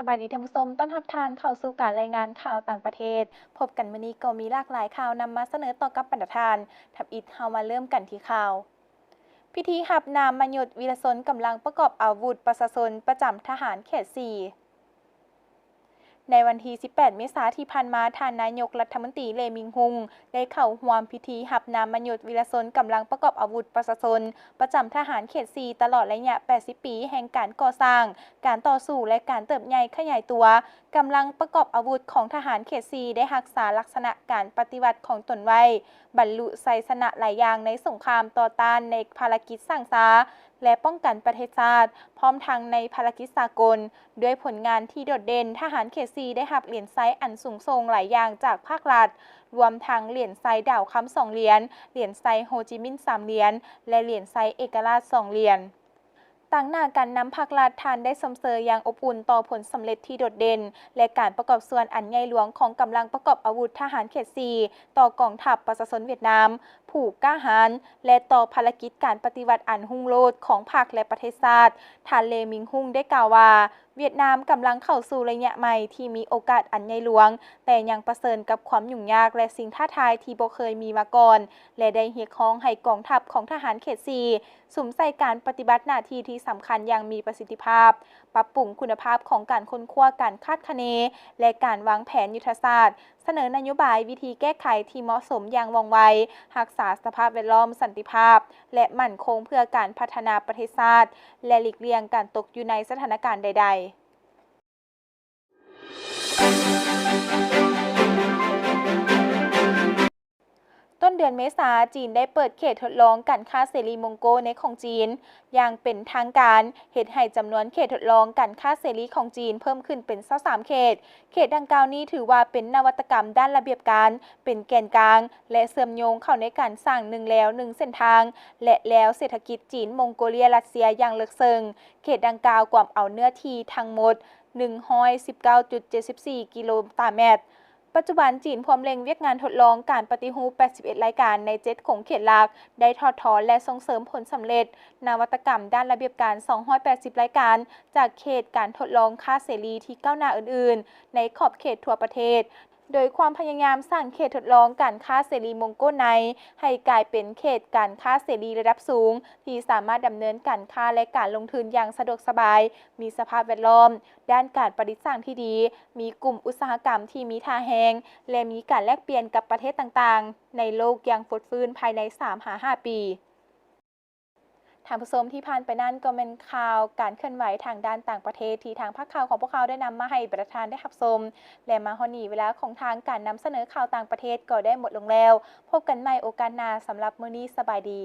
สบายดีท่านผู้ชมต้อนรับทานเข้าสู่การรายงานข่าวต่างประเทศพบกันมื้อนี้ก็มีหลากหลายข่าวนำมาเสนอต่อกับบรรดาทานทับอิดเฮามาเริ่มกันที่ข่าวพิธีหับนามมยุทธวีรสนกำลังประกอบอาวุธประชาชนประจำทหารเขต 4ในวันที่ 18 เมษายนที่ผ่านมาท่านนายกรัฐมนตรีเลมิงฮุงได้เข้าร่วมพิธีหับนามมยุทธวีรสนกำลังประกอบอาวุธประชาชนประจำทหารเขต 4 ตลอดระยะ 80 ปีแห่งการก่อสร้าง การต่อสู้และการเติบใหญ่ขยายตัวกำลังประกอบอาวุธของทหารเขต 4 ได้รักษาลักษณะการปฏิวัติของตนไว้ บรรลุชัยชนะหลายอย่างในสงครามต่อต้านในภารกิจสร้างสรรค์และป้องกันประเทศชาติพร้อมทั้งในภารกิจสากลด้วยผลงานที่โดดเด่นทหารเขต 4 ได้รับเหรียญไซอันสูงส่งหลายอย่างจากภาครัฐรวมทั้งเหรียญไซดาวค้ำ2 เหรียญเหรียญไซโฮจิมินห์3 เหรียญและเหรียญไซเอกราช2 เหรียญต่างหน้าการนำภาครัฐทานได้สมเสยอย่างอบอุ่นต่อผลสำเร็จที่โดดเด่นและการประกอบส่วนอันใหญ่หลวงของกำลังประกอบอาวุธทหารเขต 4 ต่อกองทัพประชาชนเวียดนามผู้กล้าหาญและต่อภารกิจการปฏิวัติอันรุ่งโรจน์ของพรรคและประเทศชาติท่านเลมิงฮุงได้กล่าวว่าเวียดนามกำลังเข้าสู่ระยะใหม่ที่มีโอกาสอันใหญ่หลวงแต่ยังประเสริญกับความยุ่งยากและสิ่งท้าทายที่บ่เคยมีมาก่อนและได้เรียกร้องให้กองทัพของทหารเขต 4 สุมใส่การปฏิบัติหน้าที่ที่สำคัญอย่างมีประสิทธิภาพปรับปรุงคุณภาพของการค้นคว้าการคาดคะเนและการวางแผนยุทธศาสตร์เสนอนโยบายวิธีแก้ไขที่เหมาะสมอย่างว่องไวรักษาสภาพแวดล้อมสันติภาพและมั่นคงเพื่อการพัฒนาประเทศชาติและหลีกเลี่ยงการตกอยู่ในสถานการณ์ใดๆต้นเดือนเมษาจีนได้เปิดเขตทดลองการค้าเสรีมงโกในของจีนอย่างเป็นทางการเหตุให้จำนวนเขตทดลองการค้าเสรีของจีนเพิ่มขึ้นเป็น23เขตดังกล่าวนี้ถือว่าเป็นนวัตกรรมด้านระเบียบการเป็นแกนกลางและเชื่อมโยงเข้าในการสร้าง1 เส้นทางและแล้วเศรษฐกิจจีนมองโกเลียรัสเซียอย่างลึกซึ้งเขตดังกล่าวกวาดเอาเนื้อที่ทั้งหมด119.74 กิโลเมตรปัจจุบันจีนพร้อมเร่งเวียกงานทดลองการปฏิรูป81 รายการใน7ของเขตหลักได้ถอดถอนและส่งเสริมผลสำเร็จนวัตกรรมด้านระเบียบการ280 รายการจากเขตการทดลองค้าเสรีที่ก้าวหน้าอื่นๆในขอบเขตทั่วประเทศโดยความพยายามสร้างเขตทดลองการค้าเสรีมงโกไนให้กลายเป็นเขตการค้าเสรีระดับสูงที่สามารถดำเนินการค้าและการลงทุนอย่างสะดวกสบายมีสภาพแวดล้อมด้านการประดิษฐ์สร้างที่ดีมีกลุ่มอุตสาหกรรมที่มีท่าแหงและมีการแลกเปลี่ยนกับประเทศต่างๆในโลกอย่างฟดฟื้นภายใน 3-5 ปีท่านผู้ชมที่ผ่านไปนั่นก็เป็นข่าวการเคลื่อนไหวทางด้านต่างประเทศที่ทางภาคข่าวของพวกเขาได้นำมาให้ประธานได้รับชมและมาฮอนีเวลาของทางการนำเสนอข่าวต่างประเทศก็ได้หมดลงแล้วพบกันใหม่โอกาสหน้าสำหรับมื้อนี้สบายดี